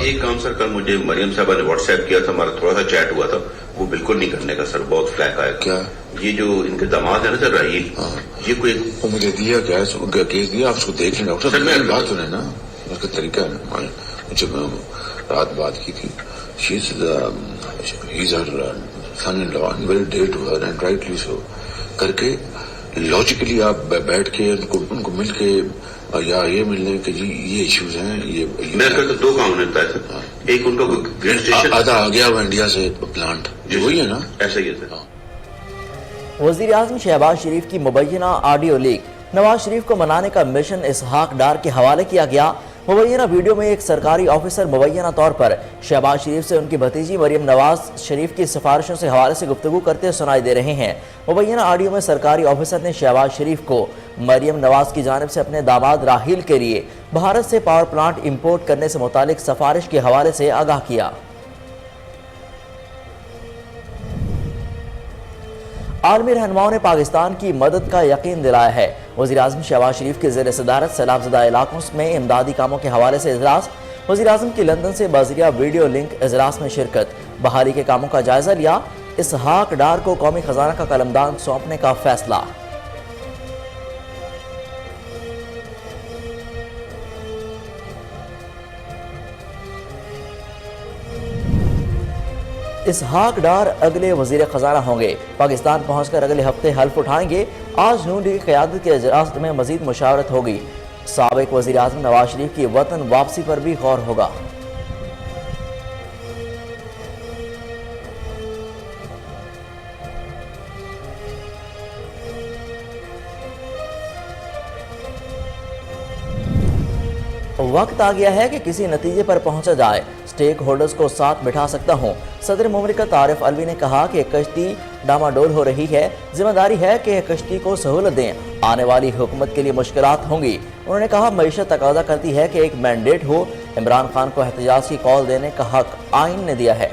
ایک کام سر کل مجھے مریم صاحبہ نے واٹس ایپ کیا تھا, ہمارا تھوڑا سا چیٹ ہوا تھا, وہ بالکل نہیں کرنے کا سر, بہت فلیک آیا. کیا یہ جو ان کے داماد ہے نا سر راہیل, یہ کوئی وہ مجھے دیا کیا ہے, ان کا کیس دیا, آپ اس کو دیکھ لیں ڈاکٹر صاحب. میری بات سنیں نا, اس کا طریقہ ہے. مجھے رات بات کی تھی, has her son in law and very dear to her and rightly so, کر کے لاجیکلی آپ بیٹھ کے ان کو مل کے یا یہ مل لیں کہ جی یہ ایشوز ہیں. یہ میں کہتا دو کام ہوتا ہے سر, ایک ان کا گریڈ اسٹیشن آدھا آ گیا وہ انڈیا سے پلانٹ, وہی ہے نا, ایسا ہی ہے سر. وزیر اعظم شہباز شریف کی مبینہ آڈیو لیک, نواز شریف کو منانے کا مشن اسحاق ڈار کے حوالے کیا گیا. مبینہ ویڈیو میں ایک سرکاری آفیسر مبینہ طور پر شہباز شریف سے ان کی بھتیجی مریم نواز شریف کی سفارشوں سے حوالے سے گفتگو کرتے سنائی دے رہے ہیں. مبینہ آڈیو میں سرکاری آفیسر نے شہباز شریف کو مریم نواز کی جانب سے اپنے داماد راحیل کے لیے بھارت سے پاور پلانٹ امپورٹ کرنے سے متعلق سفارش کے حوالے سے آگاہ کیا. عالمی رہنماؤں نے پاکستان کی مدد کا یقین دلایا ہے. وزیر اعظم شہباز شریف کے زیر صدارت سیلاب زدہ علاقوں میں امدادی کاموں کے حوالے سے اجلاس. وزیر اعظم کی لندن سے بازریہ ویڈیو لنک اجلاس میں شرکت. بحالی کے کاموں کا جائزہ لیا. اسحاق ڈار کو قومی خزانہ کا قلمدان سونپنے کا فیصلہ. اسحاق ڈار اگلے وزیر خزانہ ہوں گے. پاکستان پہنچ کر اگلے ہفتے حلف اٹھائیں گے. آج نون لیگ کی قیادت کے اجلاس میں مزید مشاورت ہوگی. سابق وزیر اعظم نواز شریف کی وطن واپسی پر بھی غور ہوگا. وقت آ گیا ہے کہ کسی نتیجے پر پہنچا جائے. سٹیک ہولڈرز کو ساتھ بٹھا سکتا ہوں. صدر مملکت عارف علوی نے کہا کہ کشتی ڈاماڈول ہو رہی ہے, ذمہ داری ہے کہ کشتی کو سہولت دیں. آنے والی حکومت کے لیے مشکلات ہوں گی. انہوں نے کہا معیشت تقاضا کرتی ہے کہ ایک مینڈیٹ ہو. عمران خان کو احتجاج کی کال دینے کا حق آئین نے دیا ہے.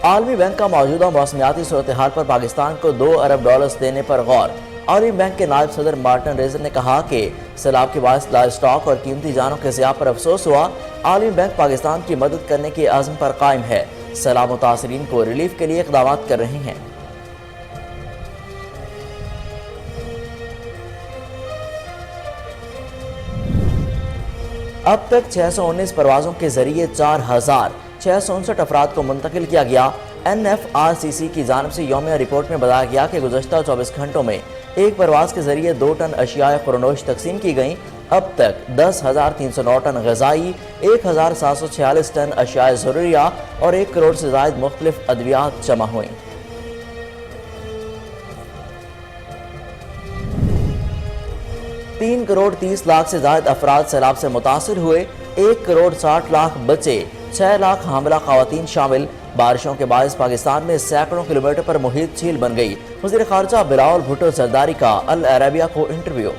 عالمی بینک کا موجودہ موسمیاتی صورتحال پر پاکستان کو $2 ارب دینے پر غور. عالمی بینک کے نائب صدر مارٹن ریزر نے کہا کہ سیلاب کے باعث لائف سٹاک اور قیمتی جانوں کے ضیاع پر افسوس ہوا. عالمی بینک پاکستان کی مدد کرنے کے عزم پر قائم ہے. سیلاب متاثرین کو ریلیف کے لیے اقدامات کر رہے ہیں. اب تک 619 پروازوں کے ذریعے 4659 افراد کو منتقل کیا گیا. NFRCC کی جانب سے یومیہ رپورٹ میں بتایا گیا کہ گزشتہ 24 گھنٹوں میں ایک پرواز کے ذریعے 2 ٹن اشیاء خورنوش تقسیم کی گئیں. اب تک 10,309 ٹن غذائی, 1,746 ٹن اشیاء ضروریہ اور 1 کروڑ سے زائد مختلف ادویات جمع ہوئیں. تین کروڑ 30 لاکھ سے زائد افراد سیلاب سے متاثر ہوئے. 1 کروڑ 60 لاکھ بچے, 6 لاکھ حاملہ خواتین شامل. بارشوں کے باعث پاکستان میں سینکڑوں کلومیٹر پر محیط جھیل بن گئی. وزیر خارجہ بلاول بھٹو زرداری کا العربیہ کو انٹرویو.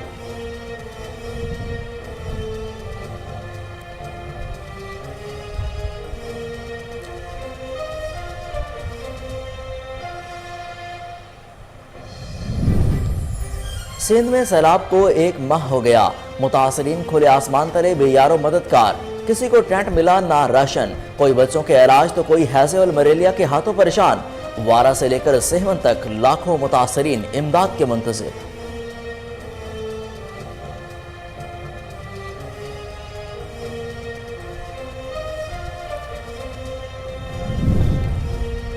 سندھ میں سیلاب کو 1 ماہ ہو گیا. متاثرین کھلے آسمان تلے بے یارو مددگار. کسی کو ٹینٹ ملا نہ راشن. کوئی بچوں کے علاج تو کوئی ہیضے اور ملیریا کے ہاتھوں پریشان. وارا سے لے کر سہون تک لاکھوں متاثرین امداد کے منتظر.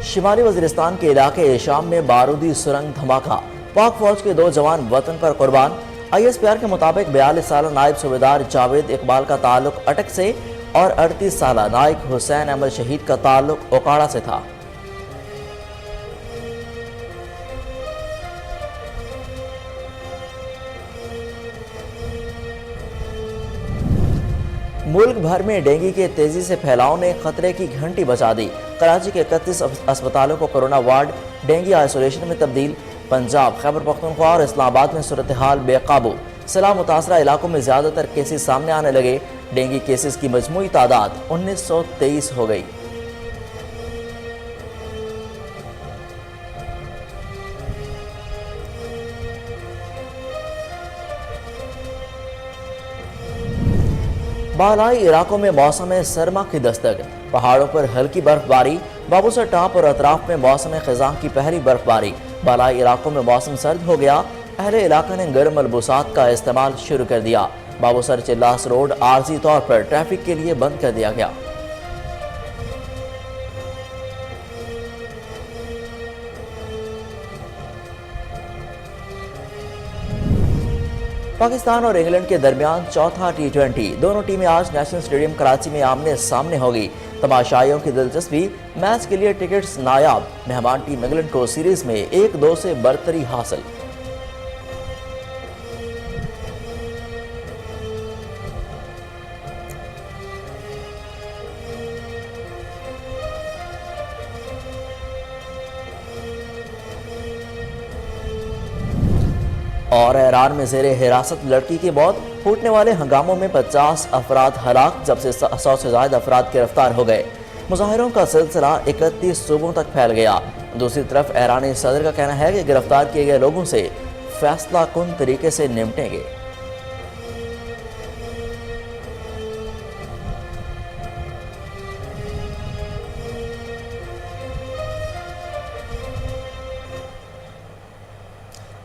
شمالی وزیرستان کے علاقے شام میں بارودی سرنگ دھماکہ. پاک فوج کے 2 جوان وطن پر قربان. ISPR کے مطابق 42 سالہ نائب صوبیدار جاوید اقبال کا تعلق اٹک سے اور 38 سالہ نائک حسین احمد شہید کا تعلق اوکاڑا سے تھا. ملک بھر میں ڈینگی کے تیزی سے پھیلاؤ نے خطرے کی گھنٹی بجا دی. کراچی کے 31 اسپتالوں کو کورونا وارڈ ڈینگی آئسولیشن میں تبدیل. پنجاب, خیبر پختونخوا اور اسلام آباد میں صورتحال بے قابو. سیلاب متاثرہ علاقوں میں زیادہ تر کیسز سامنے آنے لگے. ڈینگی کیسز کی مجموعی تعداد 1923 ہو گئی. بالائی علاقوں میں موسم سرما کی دستک، پہاڑوں پر ہلکی برف باری، بابوسر ٹاپ اور اطراف میں موسم خزاں کی پہلی برف باری، بالائی علاقوں میں موسم سرد ہو گیا، اہل علاقہ نے گرم ملبوسات کا استعمال شروع کر دیا، بابوسر چلاس روڈ عارضی طور پر ٹریفک کے لیے بند کر دیا گیا۔ پاکستان اور انگلینڈ کے درمیان چوتھا ٹی20، دونوں ٹیمیں آج نیشنل سٹیڈیم کراچی میں آمنے سامنے ہوگی۔ تماشائیوں کی دلچسپی، میچ کے لیے ٹکٹس نایاب، مہمان ٹیم انگلینڈ کو سیریز میں 1-2 سے برتری حاصل۔ اور ایران میں زیر حراست لڑکی کی موت، پھوٹنے والے ہنگاموں میں 50 افراد ہلاک، جب سے 100 سے زائد افراد گرفتار ہو گئے۔ مظاہروں کا سلسلہ 31 صوبوں تک پھیل گیا۔ دوسری طرف ایرانی صدر کا کہنا ہے کہ گرفتار کیے گئے لوگوں سے فیصلہ کن طریقے سے نمٹیں گے۔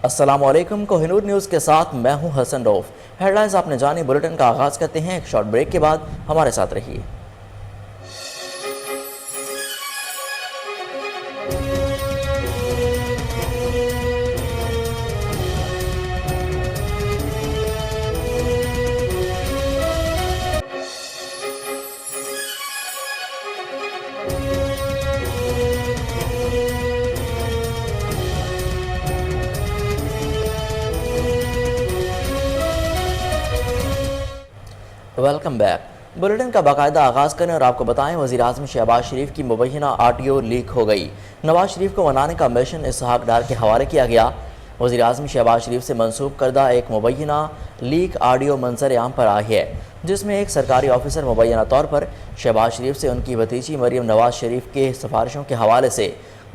السلام علیکم، کوہ نور نیوز کے ساتھ میں ہوں حسن روف۔ ہیڈ لائنز آپ نے جانی، بلیٹن کا آغاز کرتے ہیں ایک شارٹ بریک کے بعد، ہمارے ساتھ رہیے۔ Welcome back. بلیٹن کا باقاعدہ آغاز کریں اور آپ کو بتائیں، وزیراعظم شہباز شریف کی مبینہ آڈیو لیک ہو گئی۔ نواز شریف کو منانے کا مشن اسحاق ڈار کے حوالے کیا گیا۔ وزیراعظم شہباز شریف سے منسوب کردہ ایک مبینہ لیک آڈیو منظر عام پر آئی ہے، جس میں ایک سرکاری آفیسر مبینہ طور پر شہباز شریف سے ان کی بھتیجی مریم نواز شریف کے سفارشوں کے حوالے سے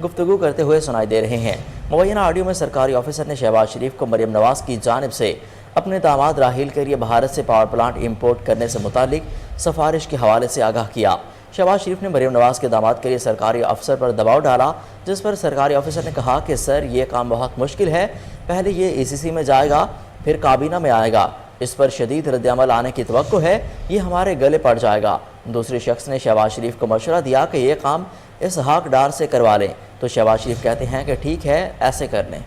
گفتگو کرتے ہوئے سنائی دے رہے ہیں۔ مبینہ آڈیو میں سرکاری آفیسر نے شہباز شریف کو مریم نواز کی جانب سے اپنے داماد راحیل کے لیے بھارت سے پاور پلانٹ امپورٹ کرنے سے متعلق سفارش کے حوالے سے آگاہ کیا۔ شہباز شریف نے مریم نواز کے داماد کے لیے سرکاری افسر پر دباؤ ڈالا، جس پر سرکاری آفیسر نے کہا کہ سر یہ کام بہت مشکل ہے، پہلے یہ ECC میں جائے گا، پھر کابینہ میں آئے گا، اس پر شدید رد عمل آنے کی توقع ہے، یہ ہمارے گلے پڑ جائے گا۔ دوسرے شخص نے شہباز شریف کو مشورہ دیا کہ یہ کام اسحاق ڈار سے کروا لیں، تو شہباز شریف کہتے ہیں کہ ٹھیک ہے، ایسے کر لیں۔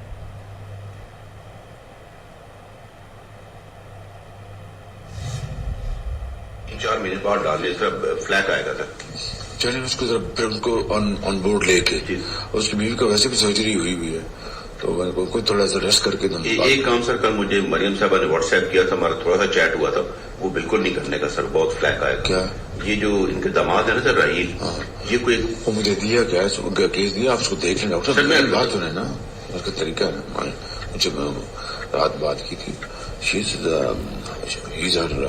4 مہینے بعد ڈالنے سے فلیک آئے گا تھا، چلیں اس کو ذرا پھر ان کو آن بورڈ لے کے، اس کی بیوی کا ویسے بھی سرجری ہوئی ہے، تو میں کو تھوڑا سا ریسٹ کر کے ایک کام سر، کل مجھے مریم صاحبہ نے واٹس ایپ کیا تھا، ہمارا تھوڑا سا چیٹ ہوا تھا، وہ بالکل نہیں کرنے کا سر، بہت فلیک آئے گا۔ کیا یہ جو ان کے داماد ہے نا سر راحیل، یہ کوئی وہ مجھے دیا کیا ان کا کیس دیا، آپ اس کو دیکھ لیں ڈاکٹر صاحب، میری بات سنیں نا، اس کا طریقہ ہے نا، مجھے رات بات کی تھی، he's her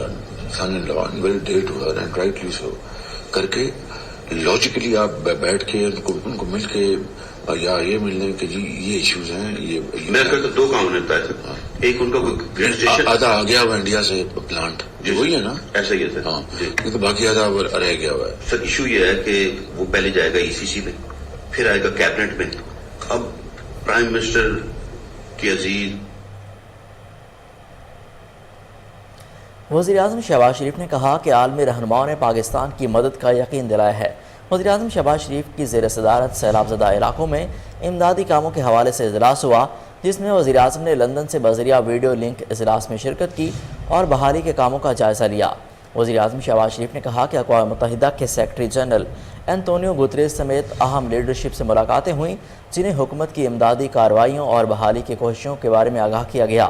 son-in-law and will date to her and rightly so کر کے لاجیکلی آپ بیٹھ کے ان کو مل کے یا یہ ملنے کہ جی یہ ایشوز ہیں، یہ میں کہتا دو کام ہوتا ہے سر، ایک ان کا آدھا آ گیا ہوا انڈیا سے پلانٹ، وہی ہے نا، ایسا ہی ہے سر، ہاں، تو باقی آدھا رہ گیا ہوا ہے سر۔ ایشو یہ ہے کہ وہ پہلے جائے گا ECC میں، پھر آئے گا کیبنٹ میں، اب پرائم منسٹر کی عزیز وزیراعظم شہباز شریف نے کہا کہ عالمی رہنماؤں نے پاکستان کی مدد کا یقین دلایا ہے۔ وزیراعظم شہباز شریف کی زیر صدارت سیلاب زدہ علاقوں میں امدادی کاموں کے حوالے سے اجلاس ہوا، جس میں وزیراعظم نے لندن سے بذریعہ ویڈیو لنک اجلاس میں شرکت کی اور بحالی کے کاموں کا جائزہ لیا۔ وزیراعظم شہباز شریف نے کہا کہ اقوام متحدہ کے سیکرٹری جنرل اینٹونیو گوتریز سمیت اہم لیڈرشپ سے ملاقاتیں ہوئیں، جنہیں حکومت کی امدادی کارروائیوں اور بحالی کی کوششوں کے بارے میں آگاہ کیا گیا۔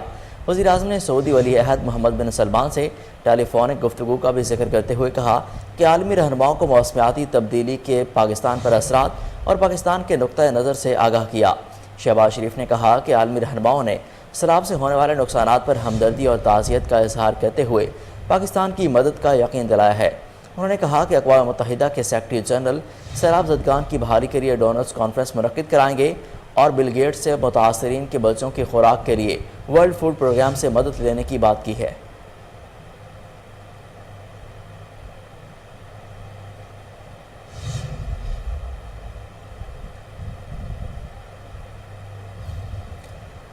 وزیراعظم نے سعودی ولی عہد محمد بن سلمان سے ٹیلی فونک گفتگو کا بھی ذکر کرتے ہوئے کہا کہ عالمی رہنماؤں کو موسمیاتی تبدیلی کے پاکستان پر اثرات اور پاکستان کے نقطۂ نظر سے آگاہ کیا۔ شہباز شریف نے کہا کہ عالمی رہنماؤں نے سیلاب سے ہونے والے نقصانات پر ہمدردی اور تعزیت کا اظہار کرتے ہوئے پاکستان کی مدد کا یقین دلایا ہے۔ انہوں نے کہا کہ اقوام متحدہ کے سیکرٹری جنرل سیلاب زدگان کی بحالی کے لیے ڈونرز کانفرنس منعقد کرائیں گے اور بل گیٹس سے متاثرین کے بچوں کی خوراک کے لیے ورلڈ فوڈ پروگرام سے مدد لینے کی بات کی ہے۔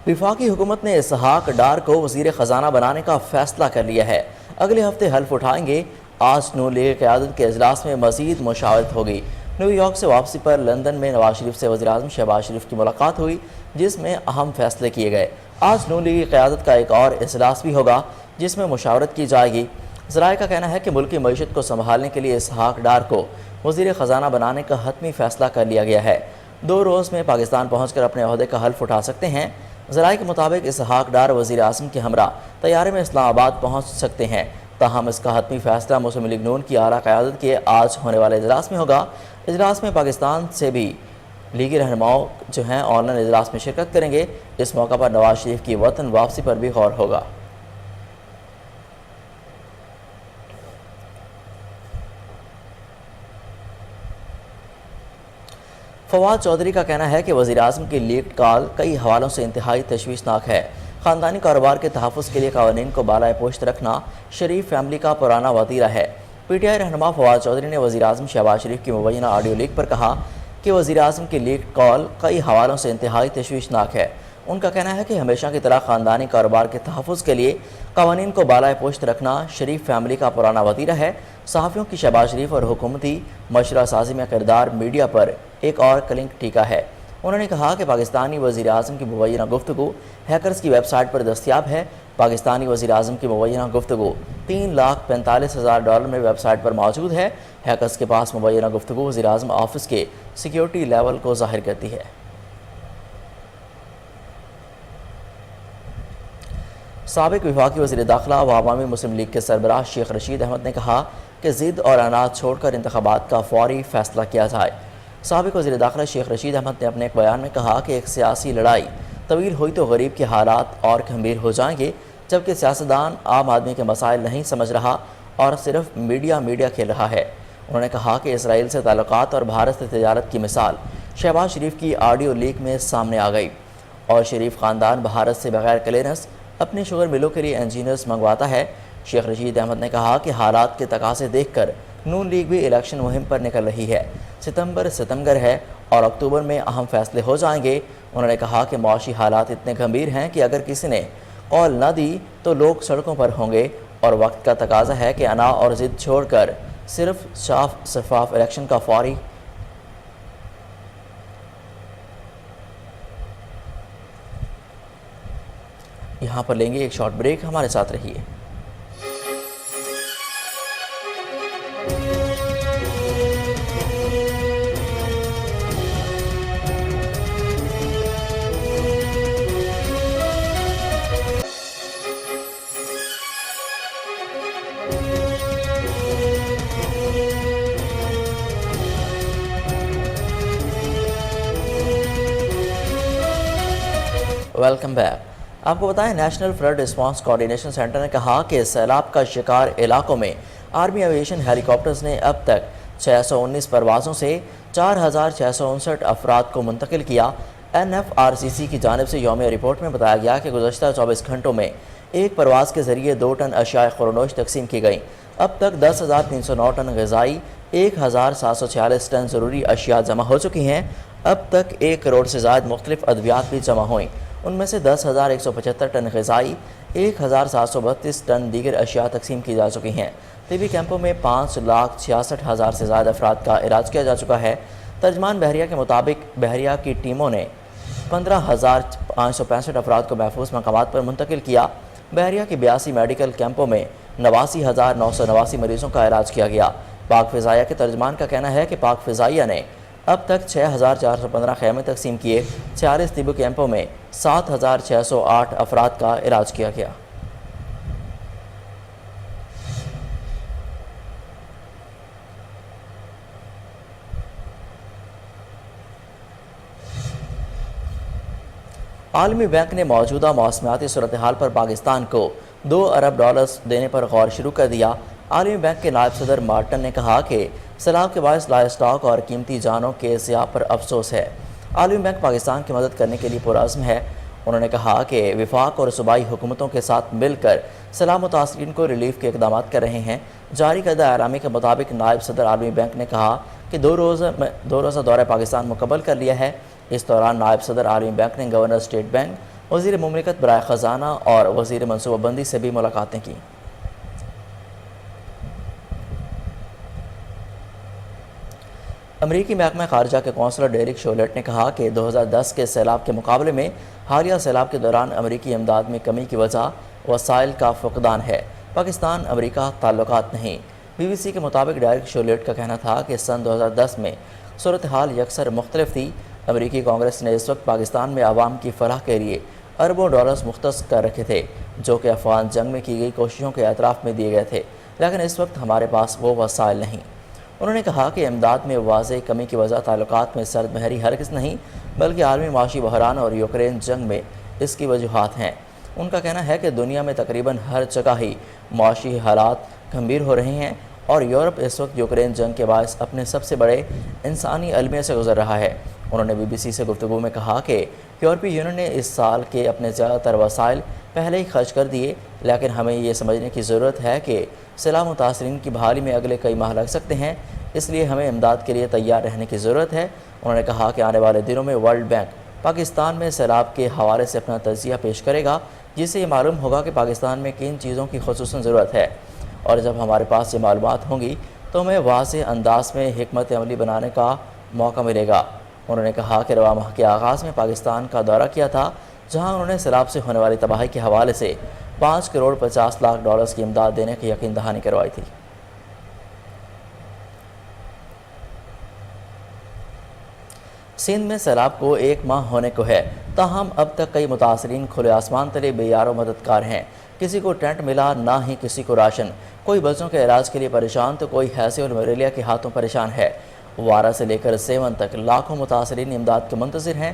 وفاقی حکومت نے اسحاق ڈار کو وزیر خزانہ بنانے کا فیصلہ کر لیا ہے۔ اگلے ہفتے حلف اٹھائیں گے۔ آج نون لیگ قیادت کے اجلاس میں مزید مشاورت ہوگی۔ نیو یارک سے واپسی پر لندن میں نواز شریف سے وزیراعظم شہباز شریف کی ملاقات ہوئی، جس میں اہم فیصلے کیے گئے۔ آج نون لیگ قیادت کا ایک اور اجلاس بھی ہوگا جس میں مشاورت کی جائے گی۔ ذرائع کا کہنا ہے کہ ملکی معیشت کو سنبھالنے کے لیے اسحاق ڈار کو وزیر خزانہ بنانے کا حتمی فیصلہ کر لیا گیا ہے۔ 2 روز میں پاکستان پہنچ کر اپنے عہدے کا حلف اٹھا سکتے ہیں۔ ذرائع کے مطابق اسحاق ڈار وزیر اعظم کے ہمراہ طیارے میں اسلام آباد پہنچ سکتے ہیں، تاہم اس کا حتمی فیصلہ مسلم لیگ نون کی اعلیٰ قیادت کے آج ہونے والے اجلاس میں ہوگا۔ اجلاس میں پاکستان سے بھی لیگی رہنماؤں جو ہیں آن لائن اجلاس میں شرکت کریں گے۔ اس موقع پر نواز شریف کی وطن واپسی پر بھی غور ہوگا۔ فواد چودھری کا کہنا ہے کہ وزیراعظم کی لیکڈ کال کئی حوالوں سے انتہائی تشویشناک ہے۔ خاندانی کاروبار کے تحفظ کے لیے قوانین کو بالائے پشت رکھنا شریف فیملی کا پرانا وتیرہ ہے۔ پی ٹی آئی رہنما فواد چودھری نے وزیراعظم شہباز شریف کی مبینہ آڈیو لیک پر کہا کہ وزیراعظم کی لیکڈ کال کئی حوالوں سے انتہائی تشویشناک ہے۔ ان کا کہنا ہے کہ ہمیشہ کی طرح خاندانی کاروبار کے تحفظ کے لیے قوانین کو بالائے پشت رکھنا شریف فیملی کا پرانا وتیرہ ہے۔ صحافیوں کی شہباز شریف اور حکومتی مشورہ سازی میں کردار میڈیا پر ایک اور کلنک ٹیکا ہے۔ انہوں نے کہا کہ پاکستانی وزیراعظم کی مبینہ گفتگو ہیکرز کی ویب سائٹ پر دستیاب ہے۔ پاکستانی وزیراعظم کی مبینہ گفتگو $3,45,000 میں ویب سائٹ پر موجود ہے۔ ہیکرز کے پاس مبینہ گفتگو وزیراعظم آفس کے سیکیورٹی لیول کو ظاہر کرتی ہے۔ سابق وفاقی وزیر داخلہ و عوامی مسلم لیگ کے سربراہ شیخ رشید احمد نے کہا کہ ضد اور اناج چھوڑ کر انتخابات کا فوری فیصلہ کیا جائے۔ سابق وزیر داخلہ شیخ رشید احمد نے اپنے ایک بیان میں کہا کہ ایک سیاسی لڑائی طویل ہوئی تو غریب کے حالات اور گھمبیر ہو جائیں گے، جبکہ سیاستدان عام آدمی کے مسائل نہیں سمجھ رہا اور صرف میڈیا کھیل رہا ہے۔ انہوں نے کہا کہ اسرائیل سے تعلقات اور بھارت سے تجارت کی مثال شہباز شریف کی آڈیو لیک میں سامنے آ گئی، اور شریف خاندان بھارت سے بغیر کلیئرنس اپنی شوگر ملوں کے لیے انجینئرز منگواتا ہے۔ شیخ رشید احمد نے کہا کہ حالات کے تقاضے دیکھ کر نون لیگ بھی الیکشن مہم پر نکل رہی ہے۔ ستمبر ہے اور اکتوبر میں اہم فیصلے ہو جائیں گے۔ انہوں نے کہا کہ معاشی حالات اتنے گھمبیر ہیں کہ اگر کسی نے قول نہ دی تو لوگ سڑکوں پر ہوں گے، اور وقت کا تقاضا ہے کہ انا اور ضد چھوڑ کر صرف شفاف الیکشن کا فوری یہاں پر لیں گے ایک شارٹ بریک، ہمارے ساتھ رہیے۔ Welcome back. آپ کو بتائیں national flood response coordination centre نے کہا کہ سیلاب کا شکار علاقوں میں آرمی ایویشن ہیلی کاپٹرز نے اب تک 619 پروازوں سے 4,659 افراد کو منتقل کیا۔ NFRCC کی جانب سے یومیہ رپورٹ میں بتایا گیا کہ گزشتہ 24 گھنٹوں میں ایک پرواز کے ذریعے 2 ٹن اشیاء خورنوش تقسیم کی گئیں۔ اب تک 10,309 ٹن غذائی، 1,746 ٹن ضروری اشیاء جمع ہو چکی ہیں۔ اب تک 1 کروڑ سے زائد مختلف ادویات بھی جمع ہوئیں۔ ان میں سے 10,175 ٹن غذائی، 1,732 ٹن دیگر اشیاء تقسیم کی جا چکی ہیں۔ طبی کیمپوں میں 5,66,000 سے زائد افراد کا علاج کیا جا چکا ہے۔ ترجمان بحریہ کے مطابق بحریہ کی ٹیموں نے 15,565 افراد کو محفوظ مقامات پر منتقل کیا۔ بحریہ کی 82 میڈیکل کیمپوں میں 89,989 مریضوں کا علاج کیا گیا۔ پاک فضائیہ کے ترجمان کا کہنا ہے کہ پاک فضائیہ نے اب تک 6,415 خیمے تقسیم کیے۔ 46 طبی کیمپوں میں 7,608 افراد کا علاج کیا گیا۔ عالمی بینک نے موجودہ موسمیاتی صورتحال پر پاکستان کو $2 ارب دینے پر غور شروع کر دیا۔ عالمی بینک کے نائب صدر مارٹن نے کہا کہ سیلاب کے باعث لائف سٹاک اور قیمتی جانوں کے ضیاع پر افسوس ہے۔ عالمی بینک پاکستان کی مدد کرنے کے لیے پرعزم ہے۔ انہوں نے کہا کہ وفاق اور صوبائی حکومتوں کے ساتھ مل کر سیلاب متاثرین کو ریلیف کے اقدامات کر رہے ہیں۔ جاری کردہ اعلامیہ کے مطابق نائب صدر عالمی بینک نے کہا کہ 2 روزہ دورہ پاکستان مکمل کر لیا ہے۔ اس دوران نائب صدر عالمی بینک نے گورنر اسٹیٹ بینک، وزیر مملکت برائے خزانہ اور وزیر منصوبہ بندی سے بھی ملاقاتیں کی۔ امریکی محکمہ خارجہ کے کونسلر ڈیرک شولیٹ نے کہا کہ 2010 کے سیلاب کے مقابلے میں حالیہ سیلاب کے دوران امریکی امداد میں کمی کی وجہ وسائل کا فقدان ہے، پاکستان امریکہ تعلقات نہیں۔ بی بی سی کے مطابق ڈیرک شولیٹ کا کہنا تھا کہ سن 2010 میں صورتحال یکسر مختلف تھی۔ امریکی کانگریس نے اس وقت پاکستان میں عوام کی فلاح کے لیے اربوں ڈالرز مختص کر رکھے تھے، جو کہ افغان جنگ میں کی گئی کوششوں کے اعتراف میں دیے گئے تھے، لیکن اس وقت ہمارے پاس وہ وسائل نہیں۔ انہوں نے کہا کہ امداد میں واضح کمی کی وجہ تعلقات میں سرد مہری ہرگز نہیں، بلکہ عالمی معاشی بحران اور یوکرین جنگ میں اس کی وجوہات ہیں۔ ان کا کہنا ہے کہ دنیا میں تقریباً ہر جگہ ہی معاشی حالات گھمبیر ہو رہے ہیں اور یورپ اس وقت یوکرین جنگ کے باعث اپنے سب سے بڑے انسانی المیہ سے گزر رہا ہے۔ انہوں نے بی بی سی سے گفتگو میں کہا کہ یورپی یونین نے اس سال کے اپنے زیادہ تر وسائل پہلے ہی خرچ کر دیے، لیکن ہمیں یہ سمجھنے کی ضرورت ہے کہ سیلاب متاثرین کی بحالی میں اگلے کئی ماہ لگ سکتے ہیں، اس لیے ہمیں امداد کے لیے تیار رہنے کی ضرورت ہے۔ انہوں نے کہا کہ آنے والے دنوں میں ورلڈ بینک پاکستان میں سیلاب کے حوالے سے اپنا تجزیہ پیش کرے گا، جس سے یہ معلوم ہوگا کہ پاکستان میں کن چیزوں کی خصوصاً ضرورت ہے، اور جب ہمارے پاس یہ معلومات ہوں گی تو ہمیں واضح انداز میں حکمت عملی بنانے کا موقع ملے گا۔ انہوں نے کہا کہ رواں ماہ کے آغاز میں پاکستان کا دورہ کیا تھا، جہاں انہوں نے سیلاب سے ہونے والی تباہی کے حوالے سے 5 کروڑ 50 لاکھ ڈالرز کی امداد دینے کی یقین دہانی کروائی تھی۔ سندھ میں سیلاب کو 1 ماہ ہونے کو ہے، تاہم اب تک کئی متاثرین کھلے آسمان تلے بے یار و مددگار ہیں۔ کسی کو ٹینٹ ملا، نہ ہی کسی کو راشن، کوئی بچوں کے علاج کے لیے پریشان تو کوئی ہیضے اور ملیریا کے ہاتھوں پریشان ہے۔ وارا سے لے کر سیون تک لاکھوں متاثرین امداد کے منتظر ہیں۔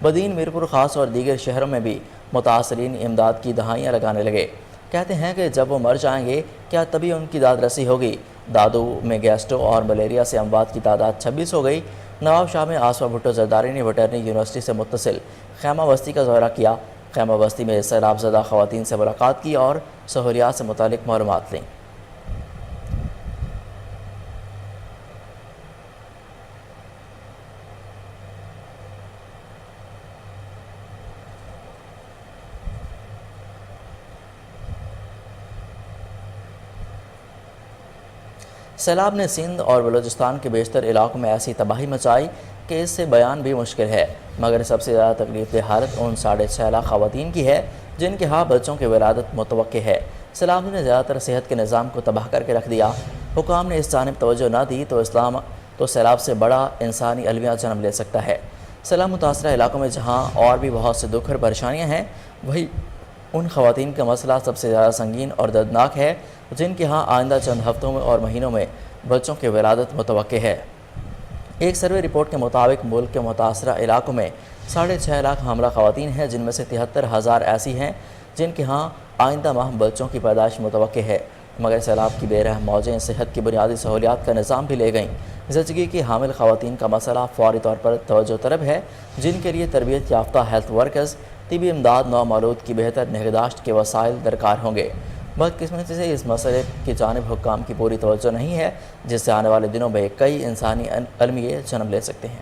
بدین، میرپور خاص اور دیگر شہروں میں بھی متاثرین امداد کی دہائیاں لگانے لگے۔ کہتے ہیں کہ جب وہ مر جائیں گے کیا تبھی ان کی داد رسی ہوگی۔ دادو میں گیسٹرو اور ملیریا سے اموات کی تعداد 26 ہو گئی۔ نواب شاہ میں آسفا بھٹو زرداری نے ویٹرنری یونیورسٹی سے متصل خیمہ بستی کا دورہ کیا۔ خیمہ بستی میں سیلاب زدہ خواتین سے ملاقات کی اور سہولیات سے متعلق معلومات لیں۔ سیلاب نے سندھ اور بلوچستان کے بیشتر علاقوں میں ایسی تباہی مچائی کہ اس سے بیان بھی مشکل ہے، مگر سب سے زیادہ تکلیف دہ حالت ان 6.5 لاکھ خواتین کی ہے جن کے ہاں بچوں کی ولادت متوقع ہے۔ سیلاب نے زیادہ تر صحت کے نظام کو تباہ کر کے رکھ دیا۔ حکام نے اس جانب توجہ نہ دی تو سیلاب سے بڑا انسانی المیہ جنم لے سکتا ہے۔ سیلاب متاثرہ علاقوں میں جہاں اور بھی بہت سے دکھ اور پریشانیاں ہیں، وہی ان خواتین کا مسئلہ سب سے زیادہ سنگین اور دردناک ہے جن کے ہاں آئندہ چند ہفتوں میں اور مہینوں میں بچوں کی ولادت متوقع ہے۔ ایک سروے رپورٹ کے مطابق ملک کے متاثرہ علاقوں میں 6.5 لاکھ حاملہ خواتین ہیں، جن میں سے 73,000 ایسی ہیں جن کے ہاں آئندہ ماہ بچوں کی پیدائش متوقع ہے، مگر سیلاب کی بے رحم موجیں صحت کی بنیادی سہولیات کا نظام بھی لے گئیں۔ زچگی کی حامل خواتین کا مسئلہ فوری طور پر توجہ طلب ہے، جن کے لیے تربیت یافتہ ہیلتھ ورکرز، طبی امداد، نومولود کی بہتر نگہداشت کے وسائل درکار ہوں گے۔ بدقسمتی سے اس مسئلے کی جانب حکام کی پوری توجہ نہیں ہے، جس سے آنے والے دنوں میں کئی انسانی المیے جنم لے سکتے ہیں۔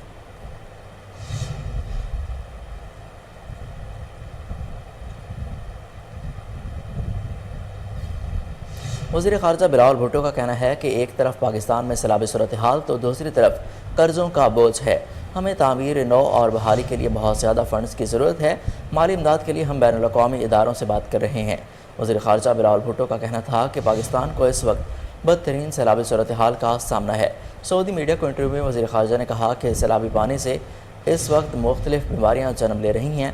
وزیر خارجہ بلاول بھٹو کا کہنا ہے کہ ایک طرف پاکستان میں سیلابی صورتحال تو دوسری طرف قرضوں کا بوجھ ہے۔ ہمیں تعمیر نو اور بحالی کے لیے بہت زیادہ فنڈز کی ضرورت ہے۔ مالی امداد کے لیے ہم بین الاقوامی اداروں سے بات کر رہے ہیں۔ وزیر خارجہ بلاول بھٹو کا کہنا تھا کہ پاکستان کو اس وقت بدترین سیلابی صورتحال کا سامنا ہے۔ سعودی میڈیا کو انٹرویو میں وزیر خارجہ نے کہا کہ سیلابی پانی سے اس وقت مختلف بیماریاں جنم لے رہی ہیں۔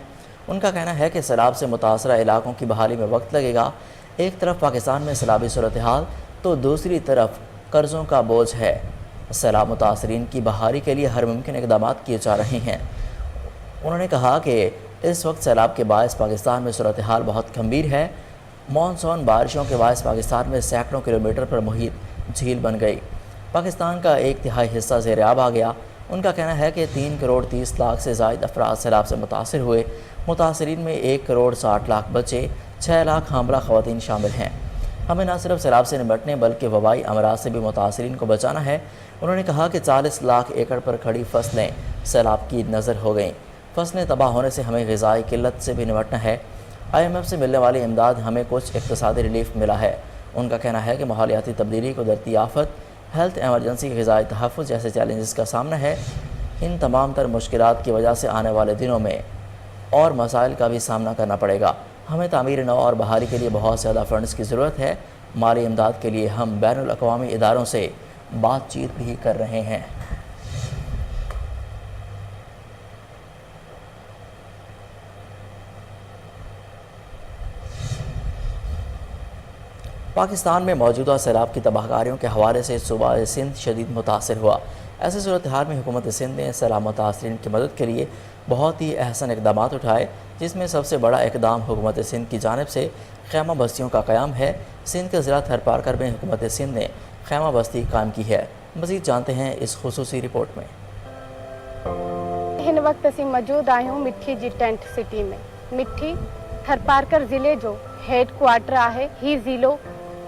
ان کا کہنا ہے کہ سیلاب سے متاثرہ علاقوں کی بحالی میں وقت لگے گا۔ ایک طرف پاکستان میں سیلابی صورتحال تو دوسری طرف قرضوں کا بوجھ ہے۔ سیلاب متاثرین کی بحالی کے لیے ہر ممکن اقدامات کیے جا رہے ہیں۔ انہوں نے کہا کہ اس وقت سیلاب کے باعث پاکستان میں صورتحال بہت گھمبیر ہے۔ مانسون بارشوں کے باعث پاکستان میں سینکڑوں کلومیٹر پر محیط جھیل بن گئی۔ پاکستان کا 1/3 حصہ زیر آب آ گیا۔ ان کا کہنا ہے کہ 3 کروڑ 30 لاکھ سے زائد افراد سیلاب سے متاثر ہوئے۔ متاثرین میں 1 کروڑ 60 لاکھ بچے، 6 لاکھ حاملہ خواتین شامل ہیں۔ ہمیں نہ صرف سیلاب سے نمٹنے بلکہ وبائی امراض سے بھی متاثرین کو بچانا ہے۔ انہوں نے کہا کہ 40 لاکھ ایکڑ پر کھڑی فصلیں سیلاب کی نذر ہو گئیں۔ فصلیں تباہ ہونے سے ہمیں غذائی قلت سے بھی نمٹنا ہے۔ IMF سے ملنے والی امداد ہمیں کچھ اقتصادی ریلیف ملا ہے۔ ان کا کہنا ہے کہ ماحولیاتی تبدیلی، قدرتی آفت، ہیلتھ ایمرجنسی، غذائی تحفظ جیسے چیلنجز کا سامنا ہے۔ ان تمام تر مشکلات کی وجہ سے آنے والے دنوں میں اور مسائل کا بھی سامنا کرنا پڑے گا۔ ہمیں تعمیر نو اور بحالی کے لیے بہت زیادہ فنڈز کی ضرورت ہے۔ مالی امداد کے لیے ہم بین الاقوامی اداروں سے بات چیت بھی کر رہے ہیں۔ پاکستان میں موجودہ سیلاب کی تباہ کاریوں کے حوالے سے صوبہ سندھ شدید متاثر ہوا۔ ایسی صورتحال میں حکومت سندھ نے سیلاب متاثرین کی مدد کے لیے بہت ہی احسن اقدامات اٹھائے، جس میں سب سے بڑا اقدام حکومت سندھ کی جانب سے خیمہ بستیوں کا قیام ہے۔ سندھ کے ضلع تھرپارکر میں حکومت سندھ نے خیمہ بستی قائم کی ہے۔ مزید جانتے ہیں اس خصوصی رپورٹ میں۔ ہن وقت اسی موجود آئیوں مٹھی جی ٹینٹ سٹی میں۔ مٹھی تھرپارکر ضلع جو ہیڈ کوارٹر ہے۔ ہی ضلع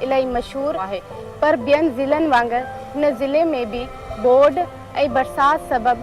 الہی مشہور ہے، پر بین ضلعن وانگر ہن ضلع میں بھی بورڈ ای برسات سبب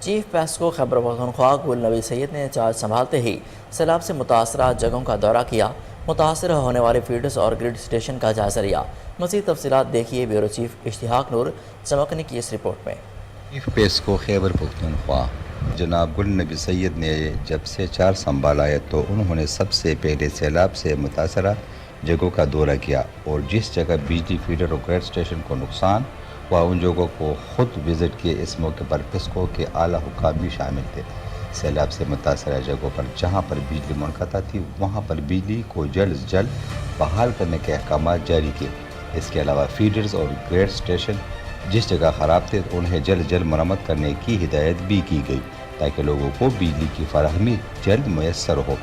چیف پیسکو خیبر پختونخوا گل نبی سید نے چارج سنبھالتے ہی سیلاب سے متاثرہ جگہوں کا دورہ کیا، متاثر ہونے والے فیڈرز اور گرڈ اسٹیشن کا جائزہ لیا۔ مزید تفصیلات دیکھیے بیورو چیف اشتیاق نور چمکنے کی اس رپورٹ میں۔ چیف پیسکو خیبر پختونخوا جناب گل نبی سید نے جب سے چارج سنبھالا ہے تو انہوں نے سب سے پہلے سیلاب سے متاثرہ جگہوں کا دورہ کیا اور جس جگہ بجلی فیڈر اور گریڈ اسٹیشن کو نقصان ہوا ان جگہوں کو خود وزٹ کیے۔ اس موقع پر پیسکو کے اعلیٰ حکام بھی شامل تھے۔ سیلاب سے متاثرہ جگہوں پر جہاں پر بجلی منقطع تھی وہاں پر بجلی کو جلد از جلد بحال کرنے کے احکامات جاری کیے۔ اس کے علاوہ فیڈرز اور گریڈ اسٹیشن جس جگہ خراب تھے انہیں جلد جلد مرمت کرنے کی ہدایت بھی کی گئی تاکہ لوگوں کو بجلی کی فراہمی جلد میسر ہو۔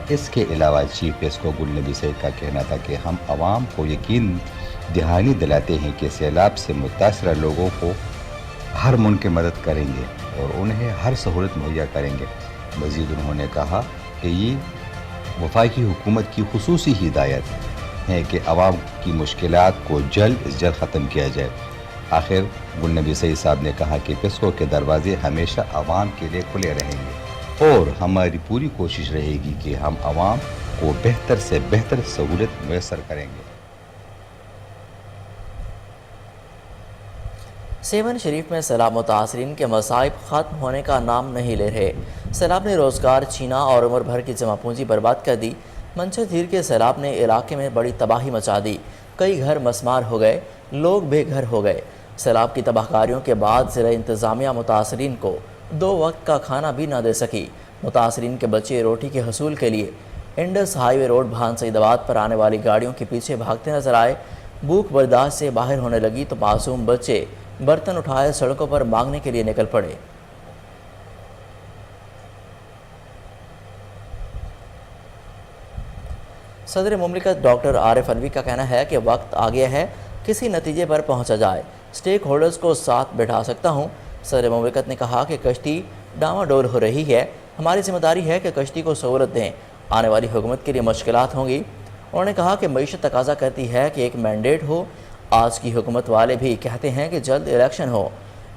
اس کے علاوہ چیف پیسکو گل نبی سید کا کہنا تھا کہ ہم عوام کو یقین دہانی دلاتے ہیں کہ سیلاب سے متاثرہ لوگوں کو ہر ممکن مدد کریں گے اور انہیں ہر سہولت مہیا کریں گے۔ مزید انہوں نے کہا کہ یہ وفاقی حکومت کی خصوصی ہدایت ہے کہ عوام کی مشکلات کو جلد از جلد ختم کیا جائے۔ آخر گل نبی سید صاحب نے کہا کہ پیسکو کے دروازے ہمیشہ عوام کے لیے کھلے رہیں گے اور ہماری پوری کوشش رہے گی کہ ہم عوام کو بہتر سے بہتر سہولت میسر کریں گے۔ سیون شریف میں سیلاب متاثرین کے مصائب ختم ہونے کا نام نہیں لے رہے۔ سیلاب نے روزگار چھینا اور عمر بھر کی جمع پونجی برباد کر دی۔ منچھر جھیل کے سیلاب نے علاقے میں بڑی تباہی مچا دی، کئی گھر مسمار ہو گئے، لوگ بے گھر ہو گئے۔ سیلاب کی تباہ کاریوں کے بعد ضلع انتظامیہ متاثرین کو 2 وقت کا کھانا بھی نہ دے سکی۔ متاثرین کے بچے روٹی کے حصول کے لیے انڈس ہائی وے روڈ بھان سعید آباد پر آنے والی گاڑیوں کے پیچھے بھاگتے نظر آئے۔ بھوک برداشت سے باہر ہونے لگی تو معصوم بچے برتن اٹھائے سڑکوں پر مانگنے کے لیے نکل پڑے۔ صدر مملکت ڈاکٹر عارف علوی کا کہنا ہے کہ وقت آ گیا ہے کسی نتیجے پر پہنچا جائے، سٹیک ہولڈرز کو ساتھ بٹھا سکتا ہوں۔ صدر مملکت نے کہا کہ کشتی ڈاواڈول ہو رہی ہے، ہماری ذمہ داری ہے کہ کشتی کو سہولت دیں، آنے والی حکومت کے لیے مشکلات ہوں گی۔ انہوں نے کہا کہ معیشت تقاضا کرتی ہے کہ ایک مینڈیٹ ہو، آج کی حکومت والے بھی کہتے ہیں کہ جلد الیکشن ہو۔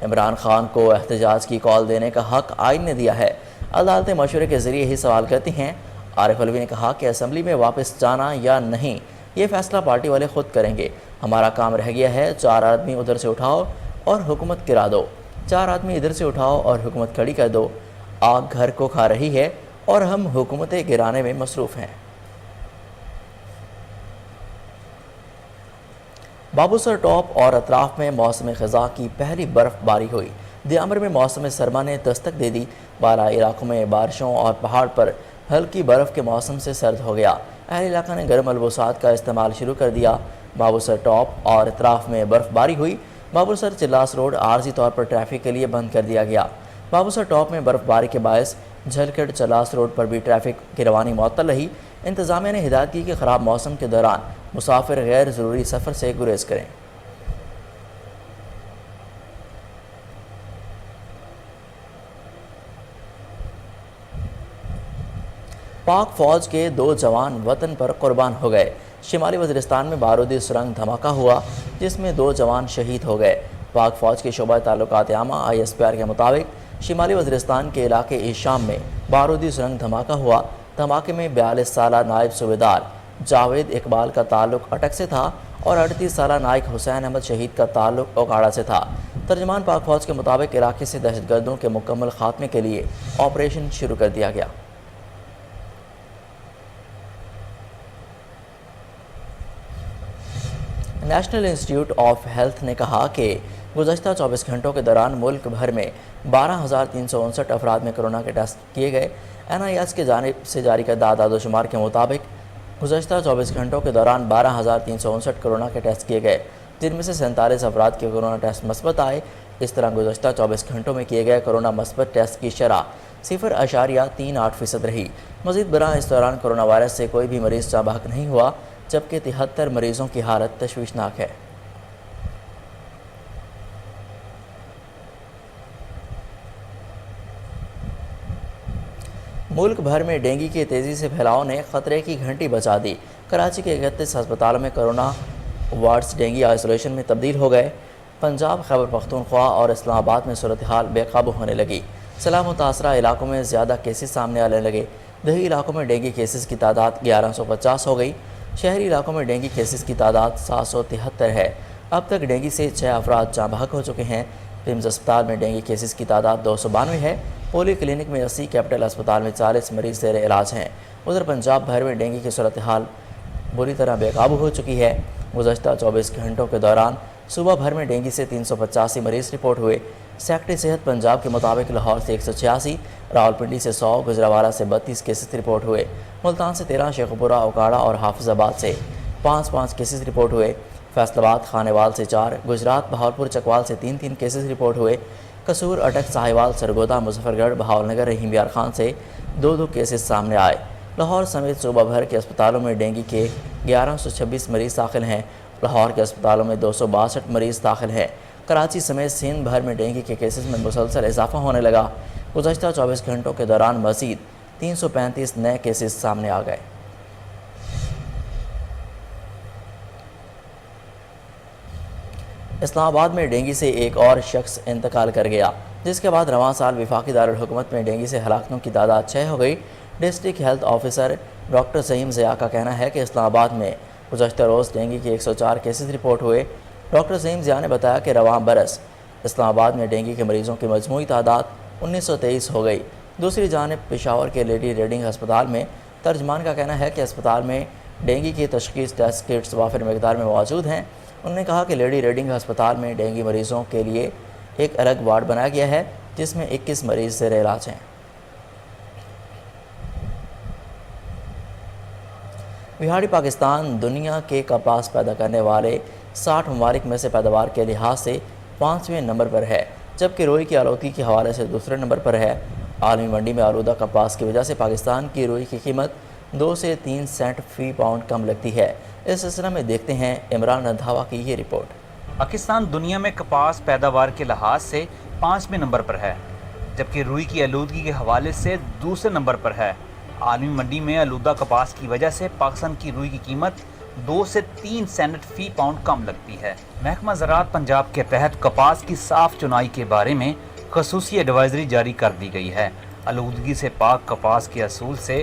عمران خان کو احتجاج کی کال دینے کا حق آئین نے دیا ہے، عدالتیں مشورے کے ذریعے ہی سوال کرتی ہیں۔ عارف علوی نے کہا کہ اسمبلی میں واپس جانا یا نہیں یہ فیصلہ پارٹی والے خود کریں گے. ہمارا کام رہ گیا ہے 4 آدمی ادھر سے اٹھاؤ اور حکومت گرا دو, 4 آدمی ادھر سے اٹھاؤ اور حکومت کھڑی کر دو. آگ گھر کو کھا رہی ہے اور ہم حکومتیں گرانے میں مصروف ہیں. بابوسر ٹاپ اور اطراف میں موسم خزاں کی پہلی برف باری ہوئی. دیامر میں موسم سرما نے دستک دے دی. بالا علاقوں میں بارشوں اور پہاڑ پر ہلکی برف کے موسم سے سرد ہو گیا. اہل علاقہ نے گرم ملبوسات کا استعمال شروع کر دیا. بابوسر ٹاپ اور اطراف میں برف باری ہوئی. بابوسر چلاس روڈ عارضی طور پر ٹریفک کے لیے بند کر دیا گیا. بابوسر ٹاپ میں برف باری کے باعث جھلکڑ چلاس روڈ پر بھی ٹریفک کی روانی معطل رہی. انتظامیہ نے ہدایت کی کہ خراب موسم کے دوران مسافر غیر ضروری سفر سے گریز کریں. پاک فوج کے 2 جوان وطن پر قربان ہو گئے. شمالی وزیرستان میں بارودی سرنگ دھماکہ ہوا جس میں 2 جوان شہید ہو گئے. پاک فوج کے شعبہ تعلقات عامہ ISPR کے مطابق شمالی وزیرستان کے علاقے ایشام میں بارودی سرنگ دھماکہ ہوا. دھماکے میں 42 سالہ نائب صوبیدار جاوید اقبال کا تعلق اٹک سے تھا اور 38 سالہ نائک حسین احمد شہید کا تعلق اوکاڑا سے تھا. ترجمان پاک فوج کے مطابق علاقے سے دہشت گردوں کے مکمل خاتمے کے لیے آپریشن شروع کر دیا گیا. نیشنل انسٹیٹیوٹ آف ہیلتھ نے کہا کہ گزشتہ 24 گھنٹوں کے دوران ملک بھر میں 12,359 افراد میں کرونا کے ٹیسٹ کیے گئے. NIH کی جانب سے جاری کردہ اعداد و شمار کے مطابق گزشتہ 24 گھنٹوں کے دوران 12,359 کرونا کے ٹیسٹ کیے گئے جن میں سے 47 افراد کے کرونا ٹیسٹ مثبت آئے. اس طرح گزشتہ 24 گھنٹوں میں کیے گئے کرونا مثبت ٹیسٹ کی شرح 0.38% رہی. مزید برآں اس دوران کرونا وائرس سے کوئی بھی مریض جاں بحق نہیں ہوا جبکہ 73 مریضوں کی حالت تشویشناک ہے. ملک بھر میں ڈینگی کے تیزی سے پھیلاؤ نے خطرے کی گھنٹی بجا دی. کراچی کے 31 ہسپتالوں میں کرونا وارڈز ڈینگی آئسولیشن میں تبدیل ہو گئے. پنجاب، خیبر پختونخوا اور اسلام آباد میں صورتحال بے قابو ہونے لگی. سیلاب متاثرہ علاقوں میں زیادہ کیسز سامنے آنے لگے. دیہی علاقوں میں ڈینگی کیسز کی تعداد 1150 ہو گئی. شہری علاقوں میں ڈینگی کیسز کی تعداد 773 ہے. اب تک ڈینگی سے 6 افراد جاں بحق ہو چکے ہیں. پمز اسپتال میں ڈینگی کیسز کی تعداد 292 ہے. پولی کلینک میں 80، کیپٹل اسپتال میں 40 مریض زیر علاج ہیں. ادھر پنجاب بھر میں ڈینگی کی صورتحال بری طرح بے قابو ہو چکی ہے. گزشتہ 24 گھنٹوں کے دوران صوبہ بھر میں ڈینگی سے 385 مریض رپورٹ ہوئے. سیکٹری صحت پنجاب کے مطابق لاہور سے 186، راولپنڈی سے 100، گجرانوالہ سے 32 کیسز رپورٹ ہوئے. ملتان سے 13، شیخوپورہ، اوکاڑا اور حافظ آباد سے 5 کیسز رپورٹ ہوئے. فیصل آباد، خانیوال سے 4، گجرات، بہاولپور، چکوال سے 3 کیسز رپورٹ ہوئے. قصور، اٹک، ساہیوال، سرگودا، مظفر گڑھ، بہاول نگر، رحیم یار خان سے 2 کیسز سامنے آئے. لاہور سمیت صوبہ بھر کے اسپتالوں میں ڈینگی کے 1126 مریض داخل ہیں. لاہور کے اسپتالوں میں 262 مریض داخل ہیں. کراچی سمیت سندھ بھر میں ڈینگی کے کیسز میں مسلسل اضافہ ہونے لگا. گزشتہ 24 گھنٹوں کے دوران مزید 335 نئے کیسز سامنے آ گئے. اسلام آباد میں ڈینگی سے ایک اور شخص انتقال کر گیا جس کے بعد رواں سال وفاقی دارالحکومت میں ڈینگی سے ہلاکتوں کی تعداد 6 ہو گئی. District health officer doctor Saeem Zia کا کہنا ہے کہ اسلام آباد میں گزشتہ روز ڈینگی کے 104 کیسز رپورٹ ہوئے. ڈاکٹر سعیم ضیاء نے بتایا کہ رواں برس اسلام آباد میں ڈینگی کے مریضوں کی مجموعی تعداد 1923 ہو گئی. دوسری جانب پشاور کے لیڈی ریڈنگ ہسپتال میں ترجمان کا کہنا ہے کہ اسپتال میں ڈینگی کی تشخیص ٹیسٹ کٹس وافر مقدار میں موجود ہیں. انہوں نے کہا کہ لیڈی ریڈنگ ہسپتال میں ڈینگی مریضوں کے لیے ایک الگ وارڈ بنایا گیا ہے جس میں 21 مریض زیر علاج ہیں. بہاڑی پاکستان دنیا کے کپاس پیدا کرنے والے 60 ممالک میں سے پیداوار کے لحاظ سے 5ویں نمبر پر ہے جبکہ روئی کی آلودگی کے حوالے سے دوسرے نمبر پر ہے. عالمی منڈی میں آلودہ کپاس کی وجہ سے پاکستان کی روئی کی قیمت 2 سے 3 سینٹ فی پاؤنڈ کم لگتی ہے. اس سلسلے میں دیکھتے ہیں عمران رندھاوا کی یہ رپورٹ. پاکستان دنیا میں کپاس پیداوار کے لحاظ سے 5ویں نمبر پر ہے جبکہ روئی کی آلودگی کے حوالے سے دوسرے نمبر پر ہے. عالمی منڈی میں آلودہ کپاس کی وجہ سے پاکستان کی روئی کی قیمت 2 سے 3 سینٹ فی پاؤنڈ کم لگتی ہے. محکمہ زراعت پنجاب کے تحت کپاس کی صاف چنائی کے بارے میں خصوصی ایڈوائزری جاری کر دی گئی ہے. آلودگی سے پاک کپاس کے اصول سے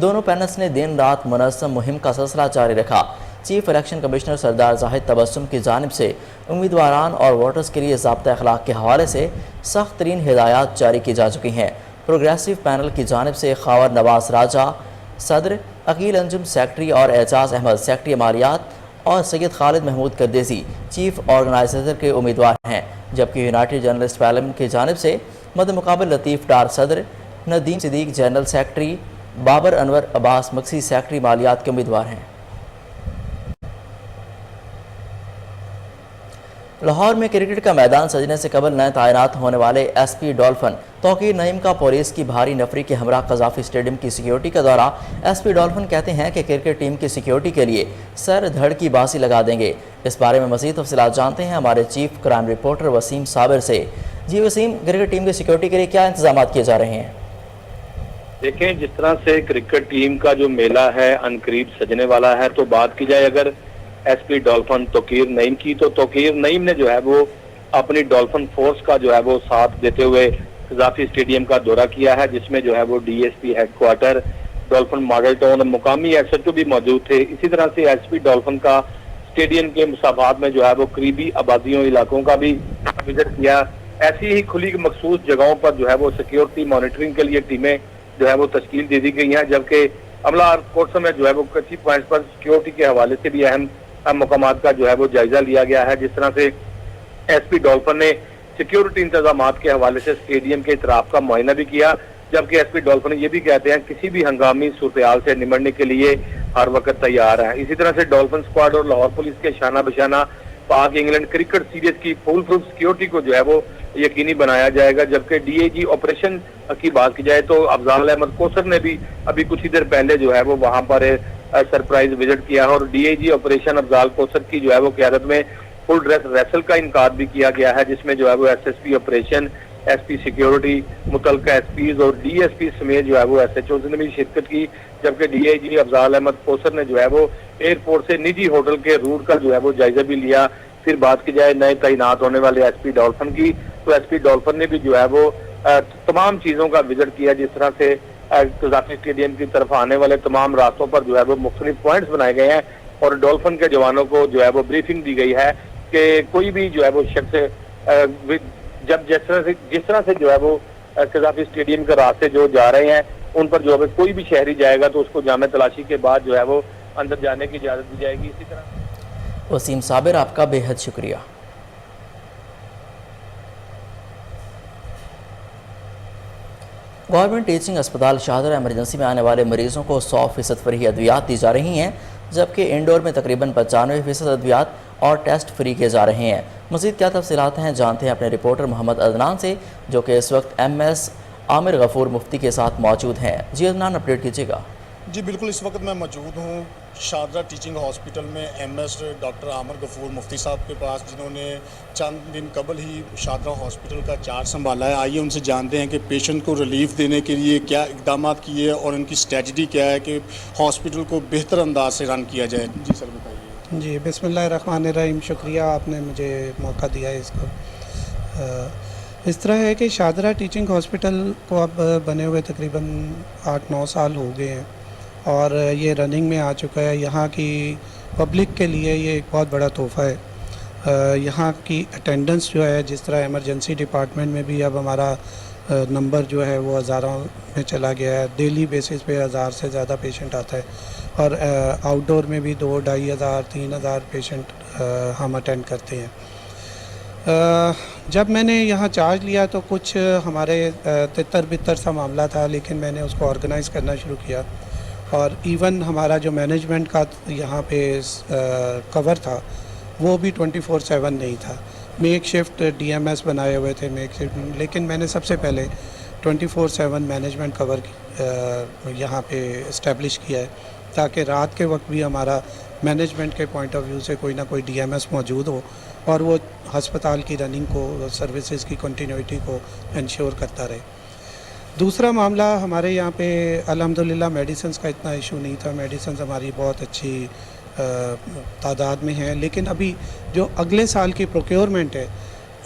دونوں پینلز نے دن رات منظم مہم کا سلسلہ جاری رکھا۔ چیف الیکشن کمشنر سردار زاہد تبسم کی جانب سے امیدواران اور ووٹرز کے لیے ضابطہ اخلاق کے حوالے سے سخت ترین ہدایات جاری کی جا چکی ہیں۔ پروگریسو پینل کی جانب سے خاور نواز راجہ صدر، عقیل انجم سیکٹری اور اعجاز احمد سیکٹری مالیات اور سید خالد محمود قردیسی چیف آرگنائزر کے امیدوار ہیں، جبکہ یونائٹڈ جرنلسٹ فیلم کی جانب سے مد مقابل لطیف ڈار صدر، ندیم صدیق جنرل سیکٹری، بابر انور عباس مکسی سیکٹری مالیات کے امیدوار ہیں۔ لاہور میں کرکٹ کا میدان سجنے سے قبل نئے تعینات ہونے والے ایس پی ڈولفن توقیر نعیم کا پولیس کی بھاری نفری کے ہمراہ قذافی اسٹیڈیم کی سیکیورٹی کا دورہ۔ ایس پی ڈولفن کہتے ہیں کہ کرکٹ ٹیم کی سیکیورٹی کے لیے سر دھڑ کی باسی لگا دیں گے۔ اس بارے میں مزید تفصیلات جانتے ہیں ہمارے چیف کرائم رپورٹر وسیم صابر سے۔ جی وسیم، کرکٹ ٹیم کی سیکیورٹی کے لیے کیا انتظامات کیے جا رہے ہیں؟ دیکھیں، جس طرح سے کرکٹ ٹیم کا جو میلہ ہے عنقریب سجنے والا ہے، تو بات کی جائے اگر ایس پی ڈولفن توقیر نعیم کی، تو توقیر نعیم نے جو ہے وہ اپنی ڈولفن فورس کا جو ہے وہ ساتھ دیتے ہوئے قذافی اسٹیڈیم کا دورہ کیا ہے، جس میں جو ہے وہ D S P headquarter, Dolphin model town, مقامی ایس ایچ او بھی موجود تھے۔ اسی طرح سے ایس پی ڈولفن کا اسٹیڈیم کے مسافات میں جو ہے وہ قریبی آبادیوں علاقوں کا بھی وزٹ کیا۔ ایسی ہی کھلی مخصوص جگہوں پر جو ہے وہ سیکیورٹی مانیٹرنگ کے لیے ٹیمیں جو ہے وہ تشکیل دے دی گئی ہیں، جبکہ عملہ کورس میں جو ہے وہ کچی پوائنٹس پر سیکیورٹی کے حوالے سے بھی اہم مقامات کا جو ہے وہ جائزہ لیا گیا ہے۔ جس طرح سے ایس پی ڈولفن نے سیکیورٹی انتظامات کے حوالے سے اسٹیڈیم کے اطراف کا معائنہ بھی کیا، جبکہ ایس پی ڈولفن یہ بھی کہتے ہیں کسی بھی ہنگامی صورتحال سے نمٹنے کے لیے ہر وقت تیار ہیں۔ اسی طرح سے ڈولفن اسکواڈ اور لاہور پولیس کے شانہ بشانہ پاک انگلینڈ کرکٹ سیریز کی فول پروف سیکیورٹی کو جو ہے وہ یقینی بنایا جائے گا، جبکہ ڈی اے جی آپریشن کی بات کی جائے تو افضال احمد کوثر نے بھی ابھی کچھ ہی دیر پہلے جو ہے وہ وہاں پر سرپرائز وزٹ کیا، اور D A G operation Afzal کوثر کی جو ہے وہ قیادت میں فل ڈریس ریسل کا انعقاد بھی کیا گیا ہے، جس میں جو ہے وہ S S P operation, S P security, متعلقہ ایس پیز اور ڈی ایس پی سمیت جو ہے وہ ایس ایچ اوز نے بھی شرکت کی، جبکہ ڈی اے جی افضال احمد کوثر نے جو ہے وہ ایئرپورٹ سے نجی ہوٹل کے روٹ کا جو ہے وہ جائزہ بھی لیا۔ پھر بات کی جائے نئے تعینات ہونے والے ایس پی ڈولفن کی، تو ایس پی ڈولفن نے بھی جو ہے وہ تمام چیزوں کا وزٹ کیا، جس طرح سے قذافی اسٹیڈیم کی طرف آنے والے تمام راستوں پر جو ہے وہ مختلف پوائنٹس بنائے گئے ہیں، اور ڈولفن کے جوانوں کو جو ہے وہ بریفنگ دی گئی ہے کہ کوئی بھی جو ہے وہ شخص جس طرح سے جو ہے وہ قذافی اسٹیڈیم کے راستے جو جا رہے ہیں ان پر جو ہے کوئی بھی شہری جائے گا تو اس کو جامع تلاشی کے بعد جو ہے وہ اندر جانے کی اجازت دی جائے گی۔ اسی طرح وسیم صابر، آپ کا بے حد شکریہ۔ گورنمنٹ ٹیچنگ اسپتال شاہدرہ ایمرجنسی میں آنے والے مریضوں کو 100% فری ادویات دی جا رہی ہیں، جبکہ انڈور میں تقریباً 95% ادویات اور ٹیسٹ فری کیے جا رہے ہیں۔ مزید کیا تفصیلات ہیں جانتے ہیں اپنے رپورٹر محمد عدنان سے، جو کہ اس وقت ایم ایس عامر غفور مفتی کے ساتھ موجود ہیں۔ جی عدنان، اپڈیٹ کیجیے گا۔ جی بالکل، اس وقت میں موجود ہوں شاہدرہ ٹیچنگ ہاسپٹل میں ایم ایس ڈاکٹر عامر غفور مفتی صاحب کے پاس، جنہوں نے چند دن قبل ہی شاہدرہ ہاسپٹل کا چارج سنبھالا ہے۔ آئیے ان سے جانتے ہیں کہ پیشنٹ کو ریلیف دینے کے لیے کیا اقدامات کیے اور ان کی اسٹریٹجی کیا ہے کہ ہاسپٹل کو بہتر انداز سے رن کیا جائے۔ جی سر بتائیے۔ جی بسم اللہ الرحمن الرحیم، شکریہ آپ نے مجھے موقع دیا ہے اس کو۔ اس طرح ہے کہ شاہدرہ ٹیچنگ ہاسپٹل کو اب بنے ہوئے تقریباً 8-9 سال ہو گئے ہیں اور یہ رننگ میں آ چکا ہے۔ یہاں کی پبلک کے لیے یہ ایک بہت بڑا تحفہ ہے۔ یہاں کی اٹینڈنس جو ہے، جس طرح ایمرجنسی ڈپارٹمنٹ میں بھی اب ہمارا نمبر جو ہے وہ ہزاروں میں چلا گیا ہے، ڈیلی بیسس پہ 1000 سے زیادہ پیشنٹ آتا ہے، اور آؤٹ ڈور میں بھی 2,500-3,000 پیشنٹ ہم اٹینڈ کرتے ہیں۔ جب میں نے یہاں چارج لیا تو کچھ ہمارے تتر بتر سا معاملہ تھا، لیکن میں نے اس کو آرگنائز کرنا شروع کیا، اور ایون ہمارا جو مینجمنٹ کا یہاں پہ کور تھا وہ بھی 24/7 نہیں تھا۔ Makeshift D M S بنائے ہوئے تھے میک شفٹ، لیکن میں نے سب سے پہلے 24/7 مینجمنٹ کور یہاں پہ اسٹیبلش کیا ہے، تاکہ رات کے وقت بھی ہمارا مینجمنٹ کے پوائنٹ آف ویو سے کوئی نہ کوئی ڈی ایم ایس موجود ہو اور وہ ہسپتال کی رننگ کو، سروسز کی کنٹینیوٹی کو انشور کرتا رہے۔ دوسرا معاملہ، ہمارے یہاں پہ الحمدللہ میڈیسنز کا اتنا ایشو نہیں تھا، میڈیسنز ہماری بہت اچھی تعداد میں ہیں، لیکن ابھی جو اگلے سال کی پروکیورمنٹ ہے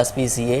SPCA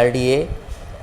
LDA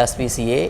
SPCA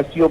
STO